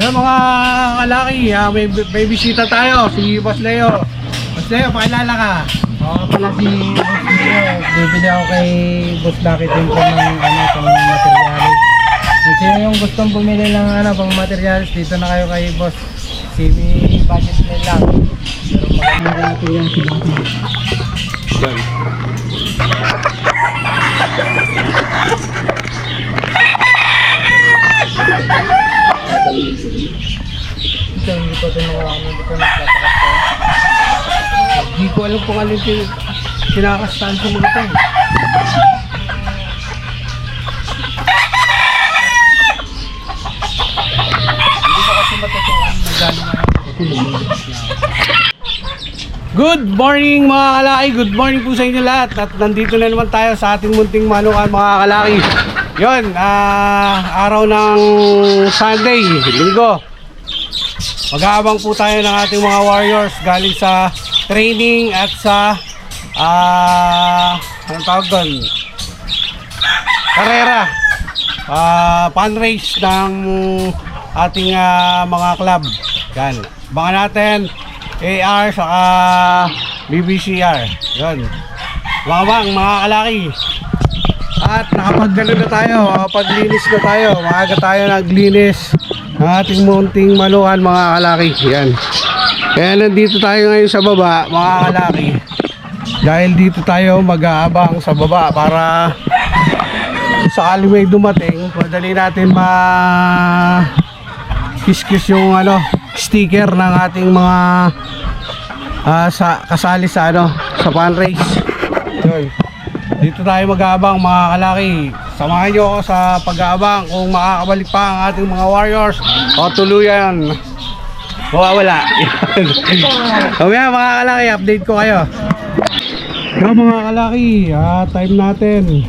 Yung mga kalaki, may bisita tayo, si Boss Leo. Boss Leo, pakilala ka. Ako pala si Boss Leo. Bibili ako kay Boss Lucky Tempo ng pang materials. Kung sino yung gustong bumili ng pang materials, dito na kayo kay Boss. Simi budget nila lang. Pero maganda natin yan si Boss. Yan. Ito, hindi ko ito dito nagpapakas ko. Hindi ko alam kung ano yung kinakastaan sa mga ito. Hindi ko kasi matutukan magano na Good morning mga kalaki, good morning po sa inyo lahat. At nandito na naman tayo sa ating munting manukan mga kalaki. Yun, araw ng Sunday, linggo. Mag-aabang po tayo ng ating mga warriors galing sa training at sa anong tawag doon? Karera. Fun race ng ating mga club. Yan. Abangan natin AR saka BBCR. Yun. Mga kalaki. At nakapag-gano na tayo, nakapaglinis na tayo. Maaga tayo naglinis ng ating munting manukan mga kalaki. Yan. Kaya nandito tayo ngayon sa baba mga kalaki. Dahil dito tayo mag-aabang sa baba para sakali may dumating, madali natin kiss yung sticker ng ating mga kasali sa sa fun race. Yun. Dito tayo mag-aabang mga kalaki. Samahan nyo ako sa pag-aabang kung makakabalik pa ang ating mga warriors o tuluyan mawawala. Mamaya mga kalaki, update ko kayo. Yo mga kalaki, time natin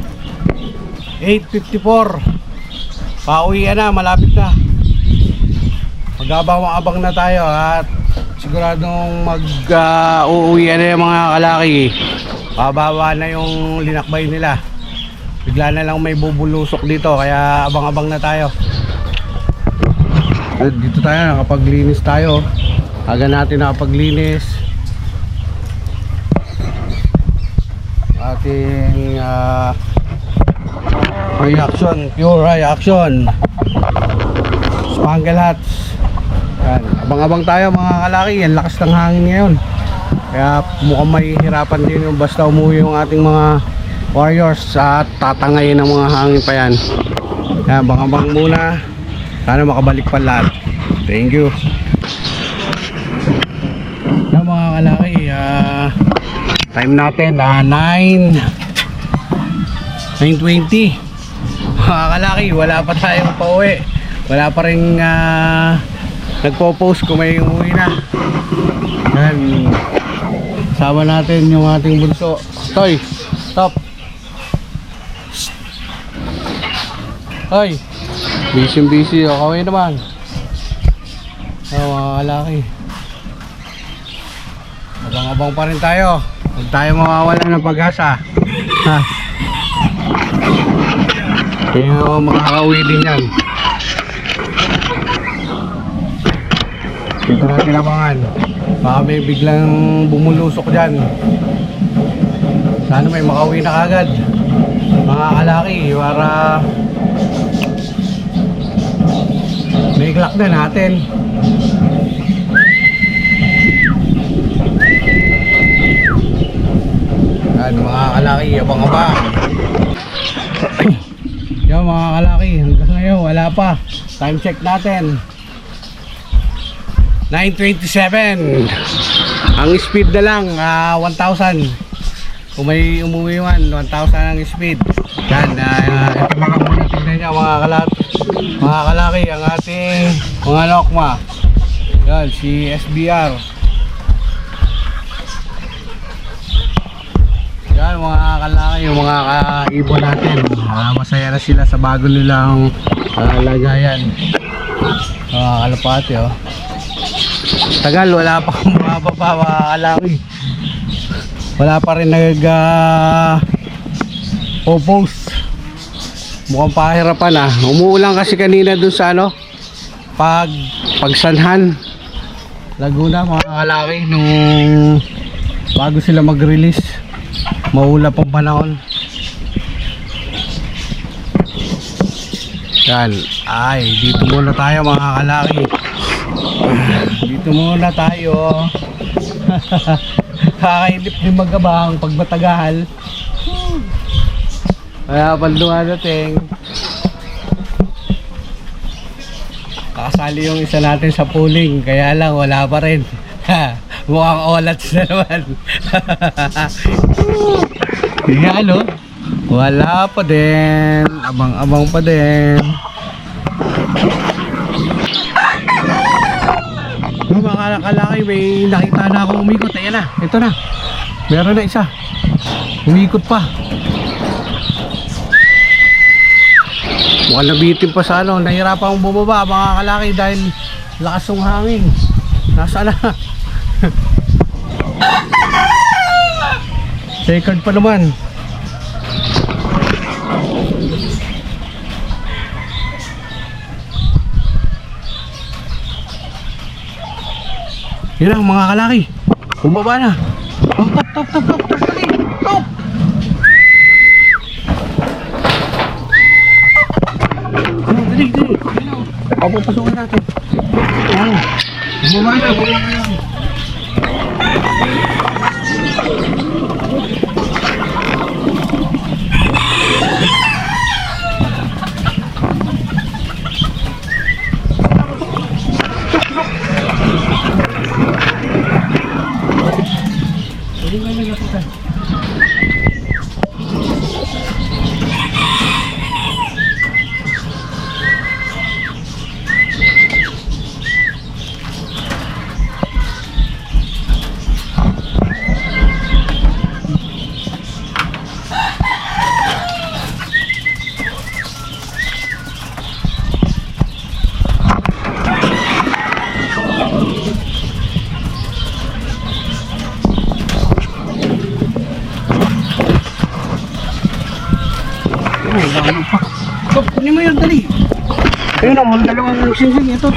8:54. Pauwian na, malapit na. Mag-abang na tayo at siguradong uuwian na yung mga kalaki. Pababa na yung linakbay nila. Bigla na lang may bubulusok dito, kaya abang-abang na tayo. Dito tayo, nakapaglinis tayo. Aga natin nakapaglinis. Ating reaction, pure reaction. Spangle hats. Yan. Abang-abang tayo mga kalaki. Ang lakas ng hangin ngayon. Kaya mukhang mahihirapan din yung basta umuwi yung ating mga warriors at tatangayin ng mga hangin pa yan. Kaya abang-abang muna. Sana makabalik pa lahat. Thank you. Yan mga kalaki. Time natin 9:20. Mga kalaki, wala pa tayong pauwi. Wala pa rin nagpo-post kung may umuwi na. Yan. Sama natin yung ating bunso. Toy, stop. Hoy, busy. O, kawin naman. Mga kalaki. Abang-abang pa rin tayo. Huwag tayo mawawala ng pag-asa. Ha? Kaya makakauwi din yan. Dito natin abangan. Baka may biglang bumulusok dyan. Sana may makauwi na kagad mga kalaki para may clock na natin. Yan mga kalaki, abang-abang. Yan mga kalaki, hanggang ngayon wala pa. Time check natin 9:27. Ang speed na lang 1,000. Kung may umuwi man 1,000 ang speed. Yan, ito mga muna tignan niya mga kalaki, ang ating mga lokma. Yan, si SBR. Yan mga kalaki, yung mga kaibon natin. Masaya na sila sa bago nilang lagayan. Kalapati tagal, wala pa akong bumababa mga kalaki. Wala pa rin post. Mukhang pahirapan umuulan kasi kanina dun sa pag Pagsanhan, Laguna, mga kalaki, nung bago sila mag-release, maulap ang panahon. Yan, ay, dito muna tayo mga kalaki. Dito muna tayo. Kakailip din magabang pag matagal. Kaya pag dumadating, kakasali yung isa natin sa pooling, kaya lang wala pa rin. Mukhang olats na naman. Yan o, wala pa din, abang-abang pa din. Mga kalaki, may nakita na akong umikot. Ayan na, ito na, meron na isa, umikot pa. Mukhang nabitin pa sa ano, nahirapan akong bumaba mga kalaki dahil lakas ng hangin. Nasaan na? Second pa naman. Yun lang mga kalaki, bumaba na. Oh, top, dali, top. Dali. Papapasukin natin. Bumaba na. Stop, kunin mo yun, dali. Ayun o, dalawang singsing. Ito.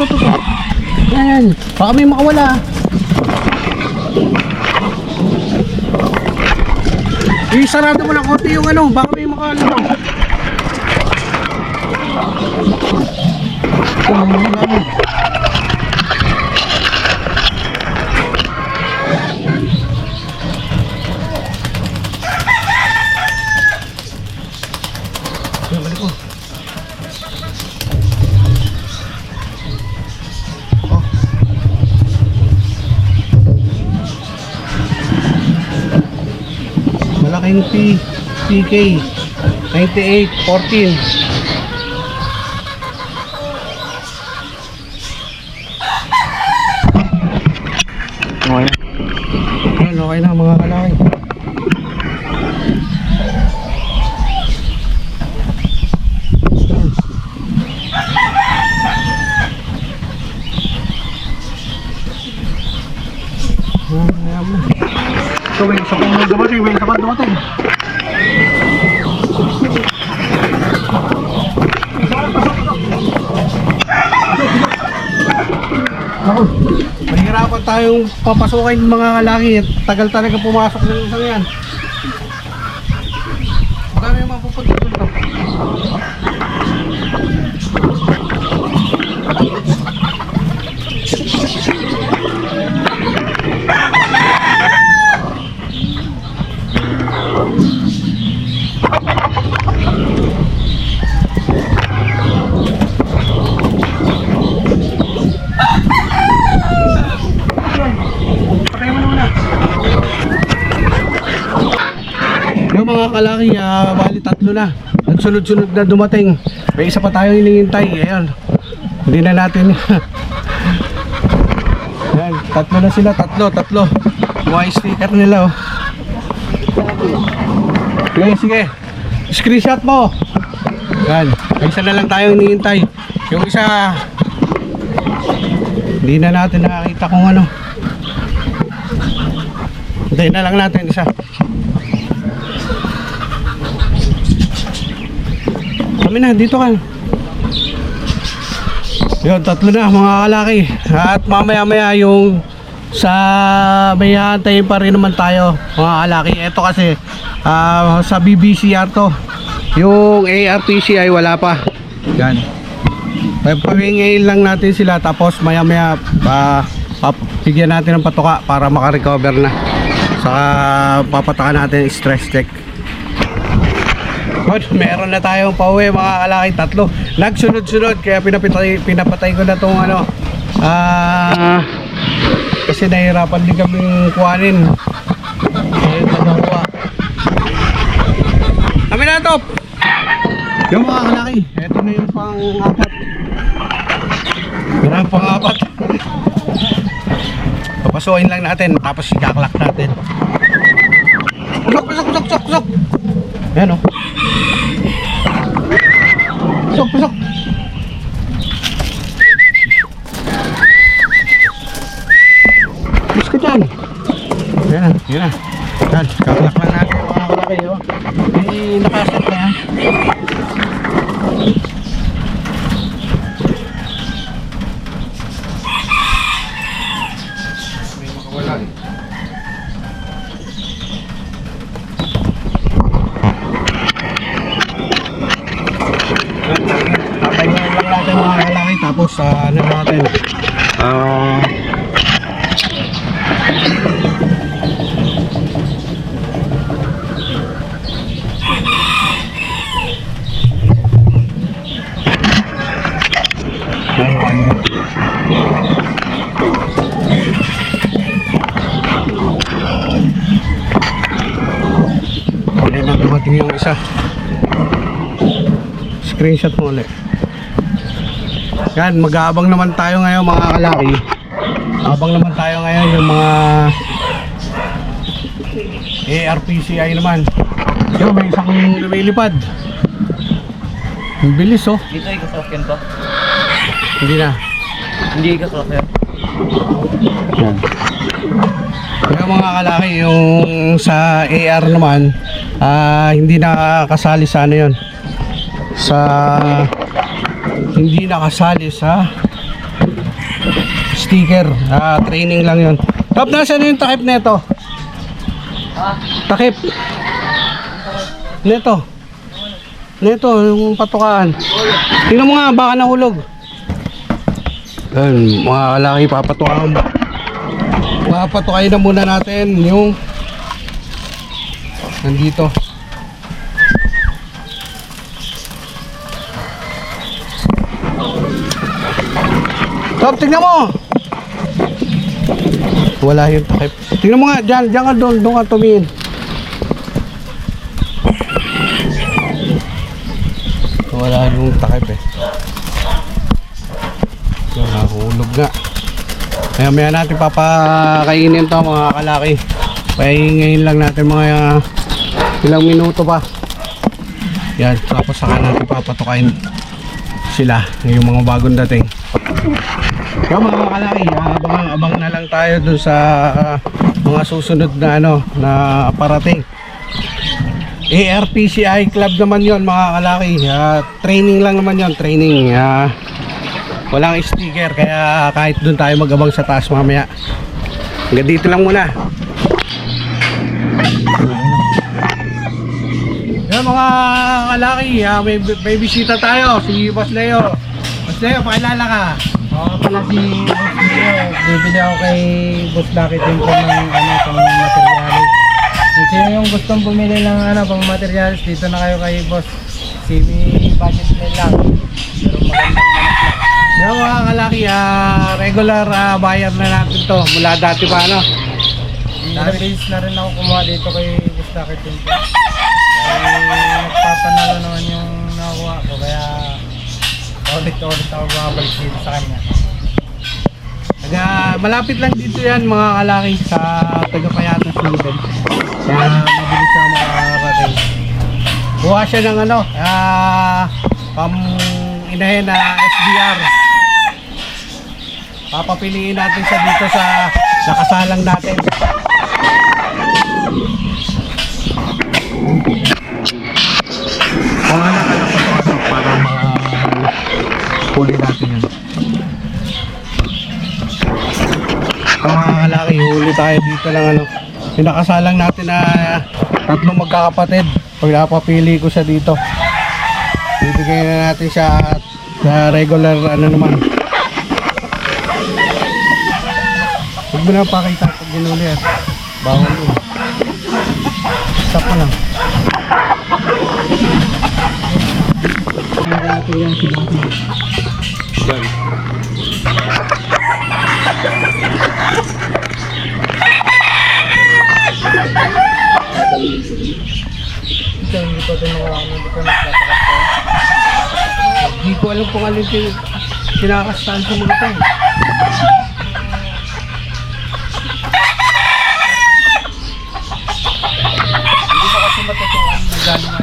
Yan, baka may makawala. Sarado mo lang konti yung ano, baka may makawala. Malaking PK 9814. Okay na mga kalaki. So, may isa pang dumating. Mahirapan tayong papasukin mga kalaki. Tagal talaga pumasok ng isang yan. Marami yung mapupunta dito. Yung mga kalaki, bali tatlo na. Nagsunod-sunod na dumating. May isa pa tayong hinihintay. Ayan. Hindi na natin. Ayan, tatlo na sila. Tatlo. Mga sticker nila. Oh. Sige. Screenshot mo. Ayan. May isa na lang tayong hinihintay. Yung isa, hindi na natin nakakita kung ano. Hintayin na lang natin isa. Kami na, dito ka. Yun, tatlo na mga kalaki. At mamaya-maya yung sa may hahantayin pa rin naman tayo mga kalaki. Ito kasi sa BBCR to. Yung ARPCI wala pa. Yan. Pagpapingayin lang natin sila tapos maya-maya bigyan natin ng patuka para makarecover na. Saka papatakan natin yung stress check. Good, meron na tayong pauwi mga kalaki, tatlo. Nagsunod-sunod kaya pinapatay ko na tong ano. Kasi nahirapan din kaming kuhanin. Ayun, nagawa. Kami na top. Yung mga kalaki, eto na yung pang-apat. Yan ang pang-apat. Papasukin lang natin, tapos ikaklak natin. Pusok. Yan o. Pusok. Push ka dyan. Yan na. Yan, kaklak lang natin mga kalaki. Nakasat na yan. May makawala eh. Tatanyan lang natin mga kalaki tapos ano natin hindi na dumating yung isa. Screenshot mo ulit. Yan, mag-aabang naman tayo ngayon mga kalaki. Abang naman tayo ngayon yung mga ARPCI naman. Yung may isang lumilipad. Ang bilis oh. Dito ay kasakyan to. Hindi na. Hindi kasakyan. Yan. Kaya mga kalaki, yung sa AR naman, hindi nakasali sa ano yun. Hindi nakasali sa sticker. Training lang yun. Top, nasaan yung takip nito? Takip. Nito, yung patukaan. Tingnan mo nga, baka nahulog. Yan, mga kalaki, papatukain na muna natin yung nandito. Top, tingnan mo. Wala yung takip. Tingnan mo nga, dyan ka doon ka tumingin. Wala yung takip eh. Yan, nahulog nga. Maya natin papakainin to mga kalaki. Pahingayin lang natin mga ilang minuto pa. Yan, tapos saka natin papatukain sila yung mga bagong dating. Kaya mga kalaki, abang na lang tayo dun sa mga susunod na na parating. ARPCI club naman yon mga kalaki. Training lang naman yon, training. Walang sticker kaya kahit dun tayo magabang sa taas mamaya. Hanggang dito lang muna. Yan mga kalaki, may bisita tayo, si Boss Leo. Boss Leo, pakilala ka. Ako pala si Boss Leo. Bibili ako kay Boss Lucky Tempo ng pang materials. Kung sino yung gustong bumili ng pang materials, dito na kayo kay Boss. Simi budget nila lang. Pero magandang manok lang. Yan mga kalaki, regular buyer na natin to mula dati pa Ilang days na rin ako kumuha dito kay Boss Lucky Tempo. Nagpapanalo naman yung nakuha ko kaya ulit-ulit ako bumabalik dito sa kanya. Malapit lang dito yan mga kalaki sa Tagapayatas London. Kaya mabilis siya makakarating. Kuha siya ng inahin na SBR. Papapiliin natin siya dito sa nakasalang natin. Pangalan ka lang para huli natin yan. kalaki, huli tayo dito ng ano. Pinakasalang natin na tatlong magkakapatid. Pag napapili ko siya dito, bibigyan na natin siya sa regular ano naman. Huwag mo na pakita pag ginuli at bawal yun. Stop mo lang. Natin yan si Baki. Yan. Ito, hindi pa ito hindi pa nagpapakas ko. Hindi ko alam kung alin yung kinakastaan sa mga ito. Hindi ko kasi matutukan nagano nga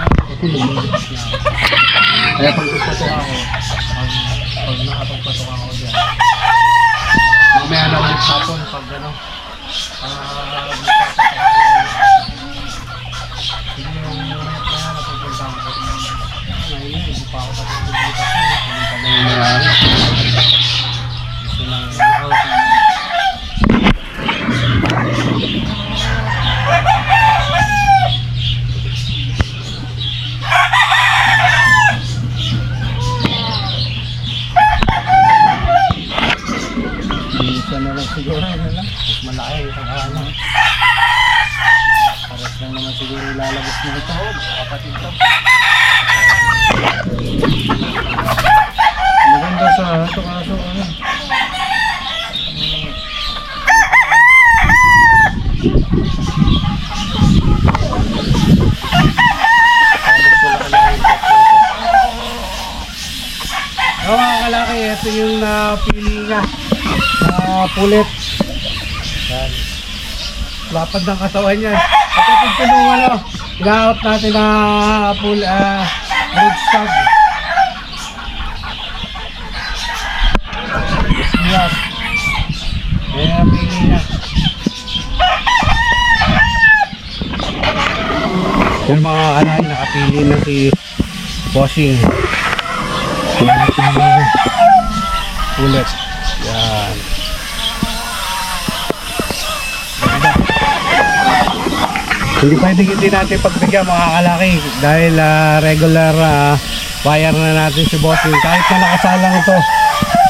kaya pag pagpatukan ako, pag nakapagpatukan ako dyan, Mamaya naman sapon pag ano. hindi yung kaya napupunta ako ngayon, hindi pa ako patutulita ko, hindi pa nangyayari. Gusto na out na. Isa na lang siguro na lang. Mas malaki yung pag-ano. Pares lang naman siguro ilalabas mo ito. Kapatid to. Maganda sa ito kaso ano. Oh, mga kalaki, ito yung napili nga. Pulit. Yan. Lapad ng katawan yan. At ito yung ano, ina-out natin na roadstag. Yes. Yan, napili nga. Yung mga kalaki, nakapili na si Bossing. Pulit. Yan. Ganda. Hindi hindi natin pagbigyan mga kalaki dahil regular wire na natin si Bossing. Kahit na nakasalang ito,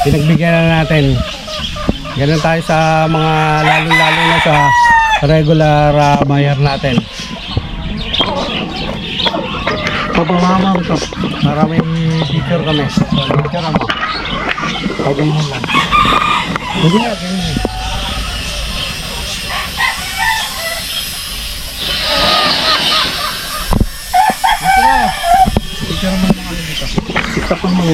pinagbigyan na natin. Ganun tayo sa mga lalo-lalo na sa regular wire natin. Pabamama ko to para may picture kami. Picture mo. Pwede mo lang. Pwede nga, pwede nga. Dito na. Picture mo lang kami dito. Tiktak mo mo.